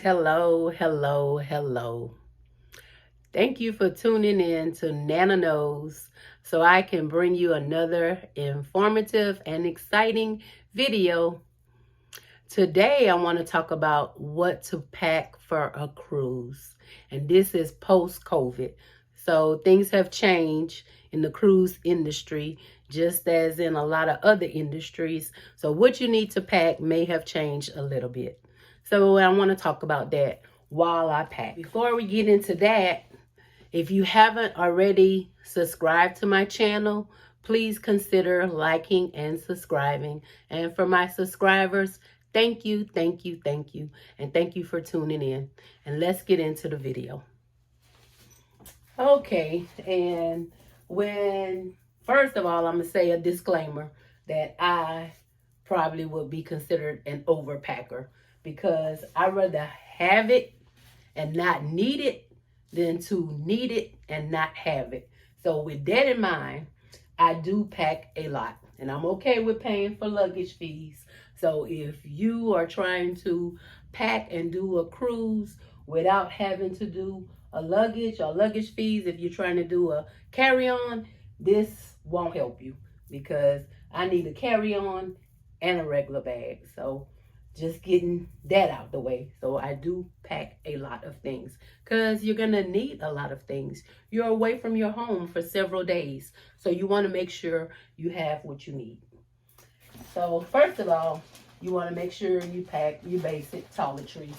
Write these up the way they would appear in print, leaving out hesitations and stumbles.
Hello, hello, hello. Thank you for tuning in to Nana Knows so I can bring you another informative and exciting video. Today, I want to talk about what to pack for a cruise. And this is post-COVID. So things have changed in the cruise industry, just as in a lot of other industries. So what you need to pack may have changed a little bit. So I want to talk about that while I pack. Before we get into that, if you haven't already subscribed to my channel, please consider liking and subscribing. And for my subscribers, thank you, thank you, thank you. And thank you for tuning in. And let's get into the video. Okay, and first of all, I'm going to say a disclaimer that I probably would be considered an overpacker because I'd rather have it and not need it than to need it and not have it. So with that in mind, I do pack a lot and I'm okay with paying for luggage fees. So if you are trying to pack and do a cruise without having to do a luggage or luggage fees, if you're trying to do a carry-on, this won't help you because I need a carry-on and a regular bag. So just getting that out the way. So I do pack a lot of things because you're going to need a lot of things. You're away from your home for several days. So you want to make sure you have what you need. So first of all, you want to make sure you pack your basic toiletries.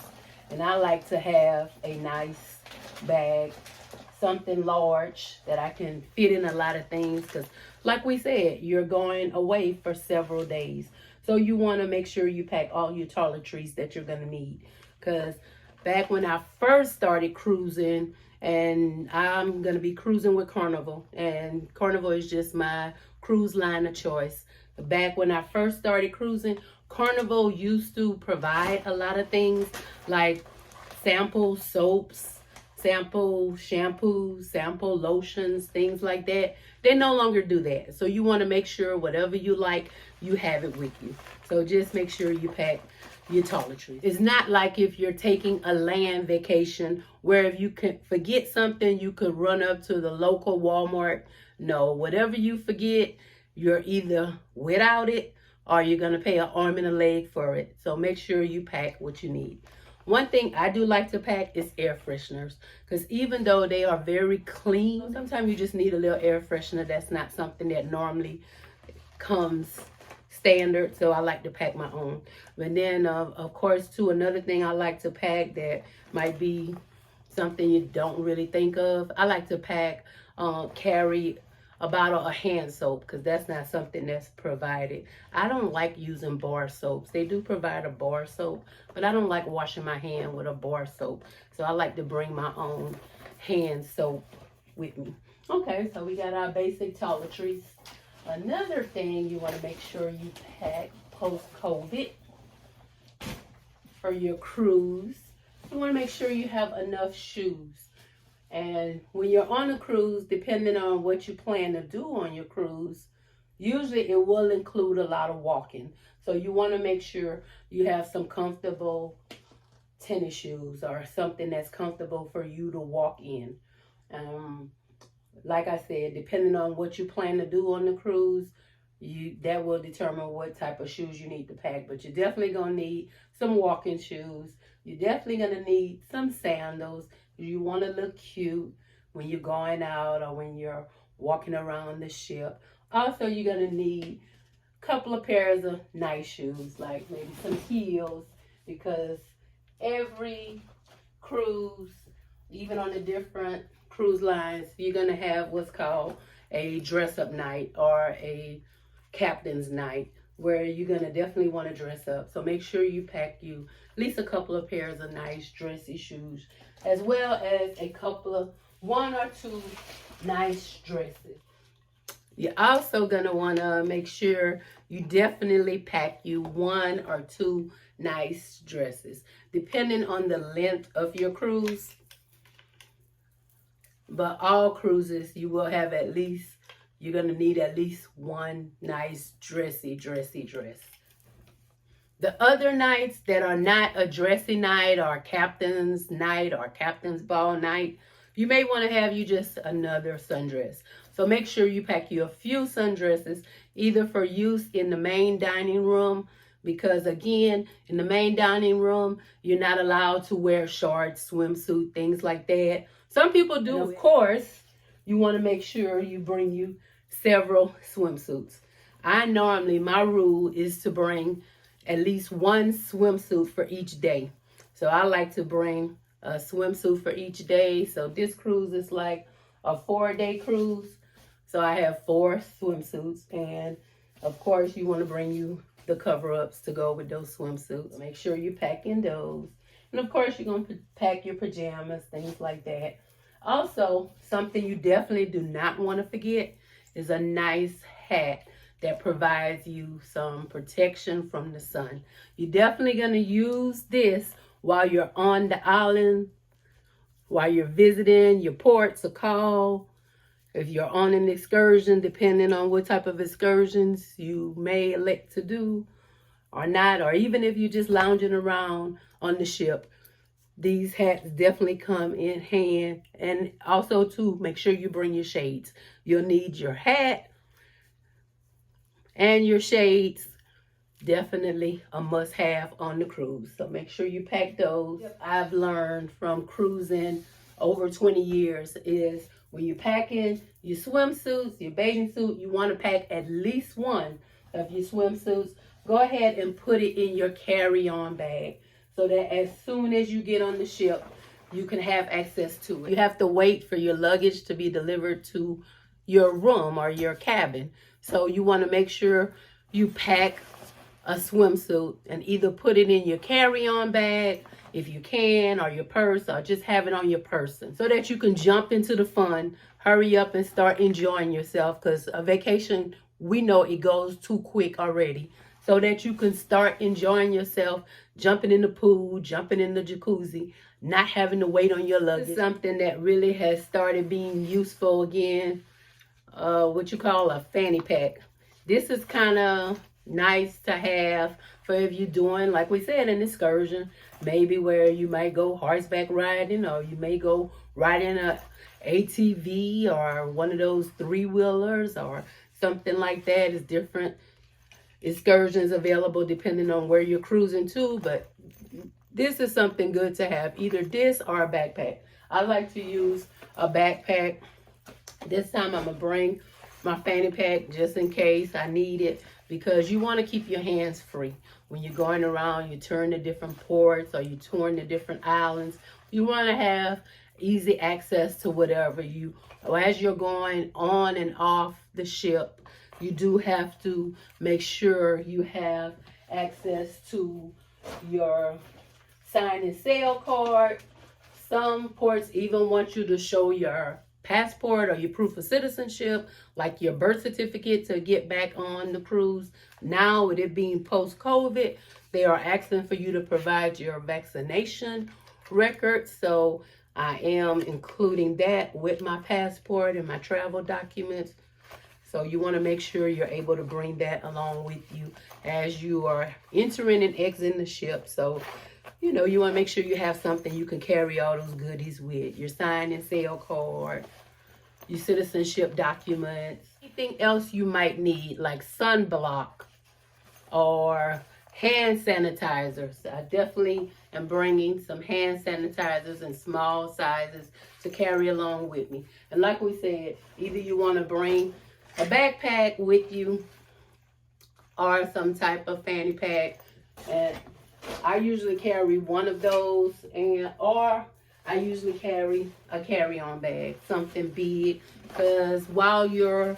And I like to have a nice bag, something large that I can fit in a lot of things because like we said, you're going away for several days. So you want to make sure you pack all your toiletries that you're going to need. Because back when I first started cruising, and I'm going to be cruising with Carnival, and Carnival is just my cruise line of choice. Back when I first started cruising, Carnival used to provide a lot of things like sample soaps, sample shampoos, sample lotions, things like that. They no longer do that. So you want to make sure whatever you like, you have it with you. So just make sure you pack your toiletries. It's not like if you're taking a land vacation where if you can forget something, you could run up to the local Walmart. No, whatever you forget, you're either without it or you're going to pay an arm and a leg for it. So make sure you pack what you need. One thing I do like to pack is air fresheners because even though they are very clean, sometimes you just need a little air freshener. That's not something that normally comes standard, so I like to pack my own. But then, of course, too, another thing I like to pack that might be something you don't really think of, I like to carry a bottle of hand soap because that's not something that's provided. I don't like using bar soaps. They do provide a bar soap, but I don't like washing my hand with a bar soap. So I like to bring my own hand soap with me. Okay, so we got our basic toiletries. Another thing you want to make sure you pack post-COVID for your cruise, you want to make sure you have enough shoes. And when you're on a cruise, depending on what you plan to do on your cruise, usually it will include a lot of walking. So you want to make sure you have some comfortable tennis shoes or something that's comfortable for you to walk in. Like I said, depending on what you plan to do on the cruise, that will determine what type of shoes you need to pack. But you're definitely going to need some walking shoes. You're definitely going to need some sandals. You want to look cute when you're going out or when you're walking around the ship. Also, you're going to need a couple of pairs of nice shoes, like maybe some heels, because every cruise, even on the different cruise lines, you're going to have what's called a dress-up night or a captain's night where you're going to definitely want to dress up. So make sure you pack you at least a couple of pairs of nice dressy shoes, as well as one or two nice dresses. You're also going to want to make sure you definitely pack you one or two nice dresses, depending on the length of your cruise. But all cruises, you will have you're going to need at least one nice dressy dress. The other nights that are not a dressy night or captain's night or captain's ball night, you may want to have you just another sundress. So make sure you pack you a few sundresses, either for use in the main dining room, because again, in the main dining room, you're not allowed to wear shorts, swimsuit, things like that. Some people do. And of course, you want to make sure you bring you several swimsuits. My rule is to bring at least one swimsuit for each day. So I like to bring a swimsuit for each day. So this cruise is like a 4-day cruise. So I have 4 swimsuits. And of course, you want to bring you the cover-ups to go with those swimsuits. Make sure you pack in those. And of course, you're going to pack your pajamas, things like that. Also, something you definitely do not want to forget is a nice hat that provides you some protection from the sun. You're definitely going to use this while you're on the island, while you're visiting your ports of call. If you're on an excursion, depending on what type of excursions you may elect to do or not, or even if you're just lounging around on the ship, these hats definitely come in hand. And also, too, make sure you bring your shades. You'll need your hat and your shades, definitely a must-have on the cruise. So make sure you pack those. I've learned from cruising over 20 years is when you're packing your swimsuits, your bathing suit, you want to pack at least one of your swimsuits. Go ahead and put it in your carry-on bag so that as soon as you get on the ship, you can have access to it. You have to wait for your luggage to be delivered to your room or your cabin. So you want to make sure you pack a swimsuit and either put it in your carry-on bag if you can, or your purse, or just have it on your person so that you can jump into the fun, hurry up and start enjoying yourself, because a vacation, we know it goes too quick already, so that you can start enjoying yourself, jumping in the pool, jumping in the jacuzzi, not having to wait on your luggage. It's something that really has started being useful again, what you call a fanny pack. This is kind of nice to have for if you're doing, like we said, an excursion, maybe where you might go horseback riding, or you may go riding a ATV or one of those 3-wheelers or something like that. It's different excursions available depending on where you're cruising to, but this is something good to have, either this or a backpack. I like to use a backpack. This time I'm gonna bring my fanny pack just in case I need it, because you want to keep your hands free when you're going around. You turn to different ports or you touring to different islands. You want to have easy access to whatever you, as you're going on and off the ship, you do have to make sure you have access to your sign and sail card. Some ports even want you to show your passport or your proof of citizenship, like your birth certificate, to get back on the cruise. Now, with it being post-COVID, they are asking for you to provide your vaccination record. So I am including that with my passport and my travel documents. So you want to make sure you're able to bring that along with you as you are entering and exiting the ship. So, you know, you want to make sure you have something you can carry all those goodies with. Your sign and sail card, your citizenship documents, anything else you might need, like sunblock or hand sanitizers. I definitely am bringing some hand sanitizers in small sizes to carry along with me. And like we said, either you want to bring a backpack with you or some type of fanny pack. And I usually carry one of those, or I usually carry a carry-on bag, something big, because while you're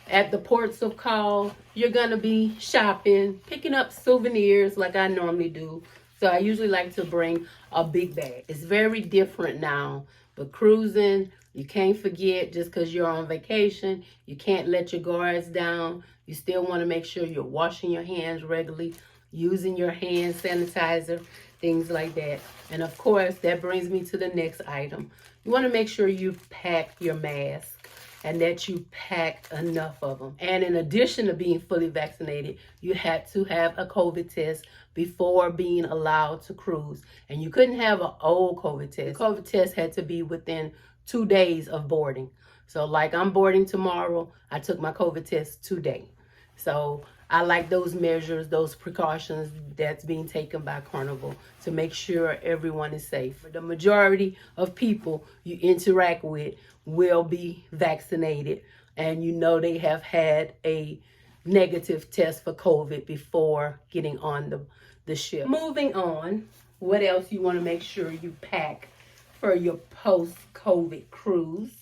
at the ports of call, you're going to be shopping, picking up souvenirs like I normally do. So I usually like to bring a big bag. It's very different now, but cruising, you can't forget, just because you're on vacation, you can't let your guards down. You still want to make sure you're washing your hands regularly, using your hand sanitizer, things like that. And of course, that brings me to the next item. You want to make sure you pack your mask. and that you pack enough of them. And in addition to being fully vaccinated, you had to have a COVID test before being allowed to cruise. And you couldn't have an old COVID test. The COVID test had to be within 2 days of boarding. So like I'm boarding tomorrow, I took my COVID test today. So I like those measures, those precautions that's being taken by Carnival to make sure everyone is safe. The majority of people you interact with will be vaccinated, and you know they have had a negative test for COVID before getting on the ship. Moving on, what else you want to make sure you pack for your post-COVID cruise?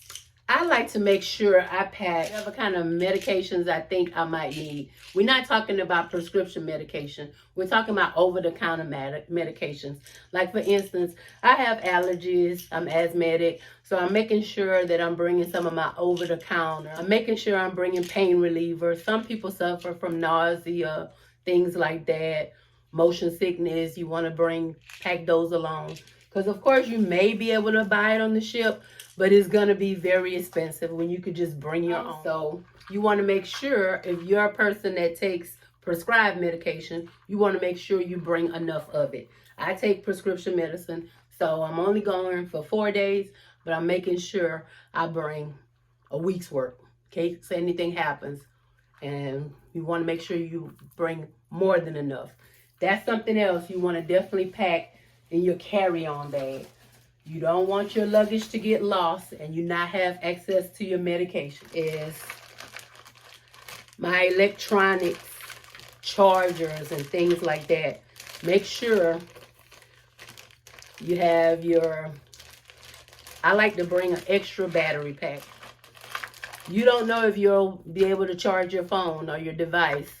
I like to make sure I pack whatever kind of medications I think I might need. We're not talking about prescription medication. We're talking about over-the-counter medications. Like, for instance, I have allergies. I'm asthmatic. So I'm making sure that I'm bringing some of my over-the-counter. I'm making sure I'm bringing pain relievers. Some people suffer from nausea, things like that. Motion sickness, you want to pack those along. Because, of course, you may be able to buy it on the ship, but it's going to be very expensive when you could just bring your own. So you want to make sure, if you're a person that takes prescribed medication, you want to make sure you bring enough of it. I take prescription medicine, so I'm only going for 4 days, but I'm making sure I bring a week's worth in case anything happens. And you want to make sure you bring more than enough. That's something else you want to definitely pack in your carry-on bag. You don't want your luggage to get lost and you not have access to your medication. Is my electronics, chargers, and things like that. Make sure you have I like to bring an extra battery pack. You don't know if you'll be able to charge your phone or your device.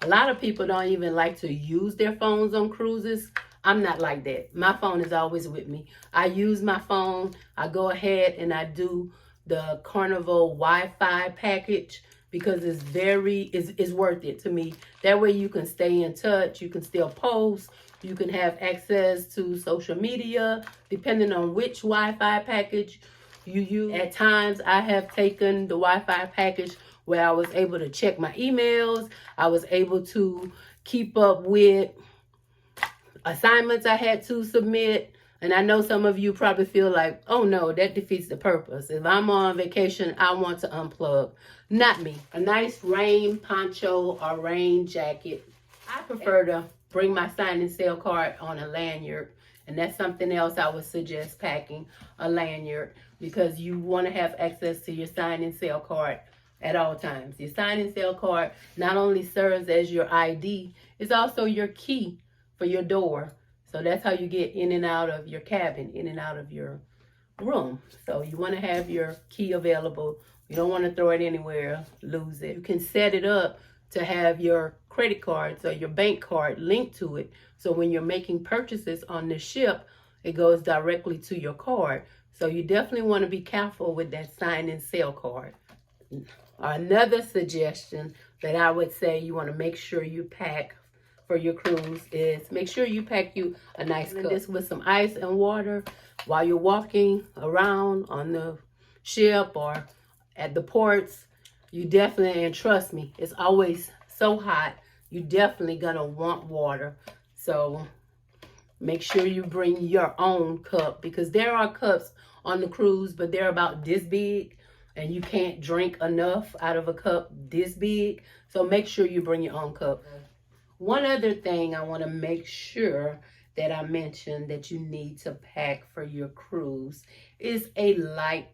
A lot of people don't even like to use their phones on cruises. I'm not like that. My phone is always with me. I use my phone. I go ahead and I do the Carnival Wi-Fi package because it's worth it to me. That way you can stay in touch. You can still post. You can have access to social media depending on which Wi-Fi package you use. At times I have taken the Wi-Fi package where I was able to check my emails. I was able to keep up with assignments I had to submit. And I know some of you probably feel like, oh no, that defeats the purpose. If I'm on vacation, I want to unplug. Not me. A nice rain poncho or rain jacket. I prefer to bring my sign and sale card on a lanyard. And that's something else I would suggest packing, a lanyard, because you want to have access to your sign and sale card at all times. Your sign and sale card not only serves as your ID, it's also your key for your door. So that's how you get in and out of your cabin, in and out of your room. So you want to have your key available. You don't want to throw it anywhere, lose it. You can set it up to have your credit cards or your bank card linked to it. So when you're making purchases on the ship, it goes directly to your card. So you definitely want to be careful with that sign and sale card. Another suggestion that I would say you want to make sure you pack for your cruise is make sure you pack you a nice cup. This with some ice and water while you're walking around on the ship or at the ports. You definitely, and trust me, it's always so hot, you definitely gonna want water. So make sure you bring your own cup, because there are cups on the cruise, but they're about this big and you can't drink enough out of a cup this big. So make sure you bring your own cup. One other thing I want to make sure that I mention that you need to pack for your cruise is a light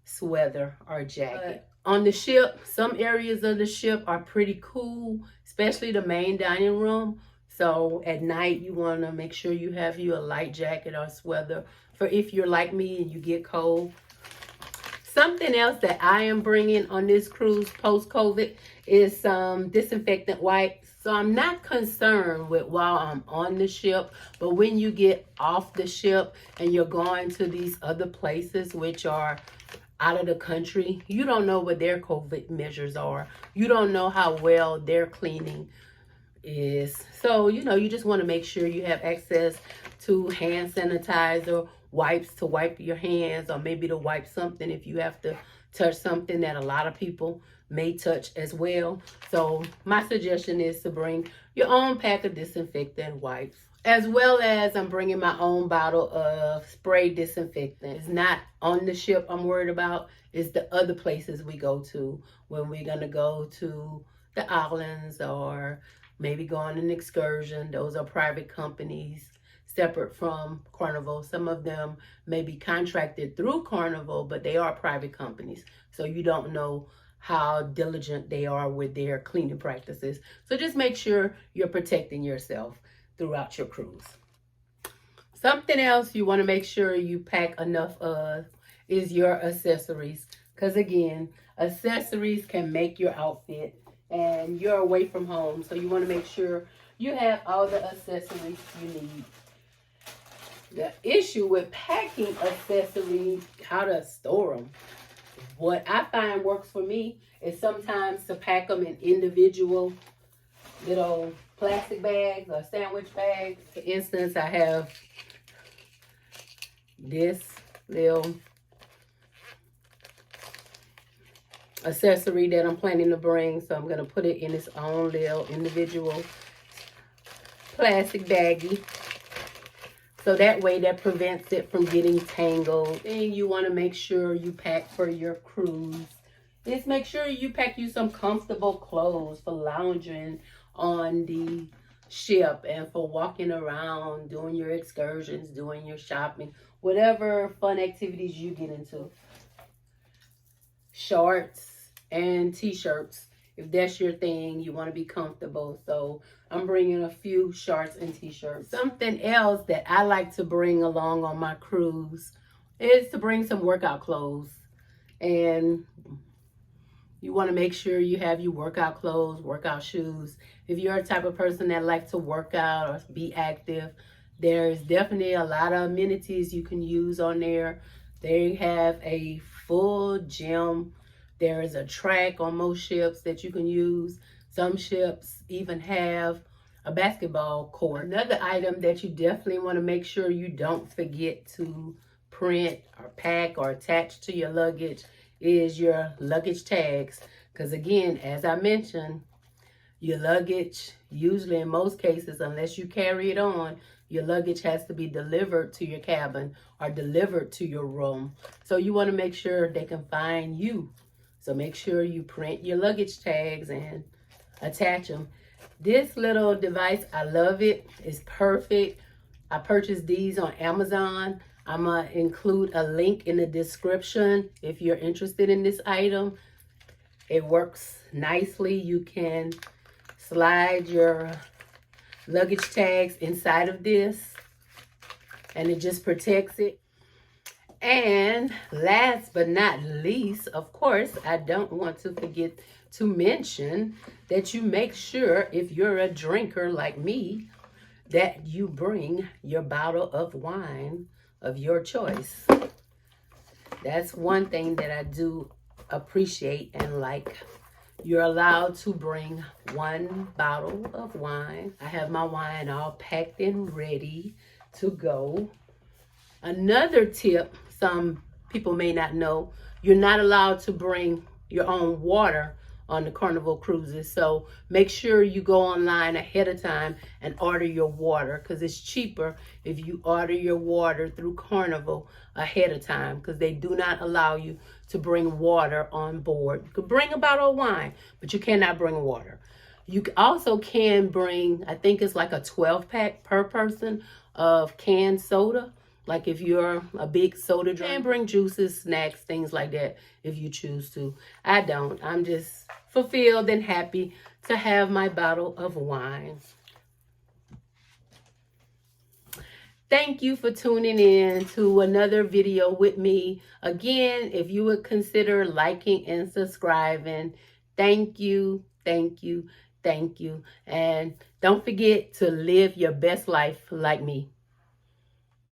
sweater or jacket. On the ship, some areas of the ship are pretty cool, especially the main dining room. So at night, you want to make sure you have you a light jacket or sweater for if you're like me and you get cold. Something else that I am bringing on this cruise post-COVID is some disinfectant wipes. So I'm not concerned with while I'm on the ship, but when you get off the ship and you're going to these other places which are out of the country, you don't know what their COVID measures are. You don't know how well their cleaning is. So, you just want to make sure you have access to hand sanitizer, wipes to wipe your hands, or maybe to wipe something if you have to touch something that a lot of people may touch as well. So my suggestion is to bring your own pack of disinfectant wipes, as well as I'm bringing my own bottle of spray disinfectant. It's not on the ship I'm worried about. It's the other places we go to when we're going to go to the islands or maybe go on an excursion. Those are private companies separate from Carnival. Some of them may be contracted through Carnival, but they are private companies. So you don't know how diligent they are with their cleaning practices. So just make sure you're protecting yourself throughout your cruise. Something else you want to make sure you pack enough of is your accessories. Because again, accessories can make your outfit, and you're away from home. So you want to make sure you have all the accessories you need. The issue with packing accessories, how to store them. What I find works for me is sometimes to pack them in individual little plastic bags or sandwich bags. For instance, I have this little accessory that I'm planning to bring. So I'm going to put it in its own little individual plastic baggie. So that way that prevents it from getting tangled. And you want to make sure you pack for your cruise. Just make sure you pack you some comfortable clothes for lounging on the ship and for walking around, doing your excursions, doing your shopping, whatever fun activities you get into. Shorts and t-shirts. If that's your thing, you want to be comfortable. So I'm bringing a few shorts and t-shirts. Something else that I like to bring along on my cruise is to bring some workout clothes. And you want to make sure you have your workout clothes, workout shoes. If you're a type of person that likes to work out or be active, there's definitely a lot of amenities you can use on there. They have a full gym. There is a track on most ships that you can use. Some ships even have a basketball court. Another item that you definitely want to make sure you don't forget to print or pack or attach to your luggage is your luggage tags. Because again, as I mentioned, your luggage, usually in most cases, unless you carry it on, your luggage has to be delivered to your cabin or delivered to your room. So you want to make sure they can find you. So make sure you print your luggage tags and attach them. This little device, I love it. It's perfect. I purchased these on Amazon. I'm going to include a link in the description if you're interested in this item. It works nicely. You can slide your luggage tags inside of this and it just protects it. And last but not least, of course, I don't want to forget to mention that you make sure, if you're a drinker like me, that you bring your bottle of wine of your choice. That's one thing that I do appreciate and like. You're allowed to bring one bottle of wine. I have my wine all packed and ready to go. Another tip, some people may not know, you're not allowed to bring your own water on the Carnival cruises. So make sure you go online ahead of time and order your water, because it's cheaper if you order your water through Carnival ahead of time, because they do not allow you to bring water on board. You could bring a bottle of wine, but you cannot bring water. You also can bring, I think it's like a 12-pack per person of canned soda. Like if you're a big soda drinker, and bring juices, snacks, things like that if you choose to. I don't. I'm just fulfilled and happy to have my bottle of wine. Thank you for tuning in to another video with me. Again, if you would consider liking and subscribing, thank you, thank you, thank you. And don't forget to live your best life like me.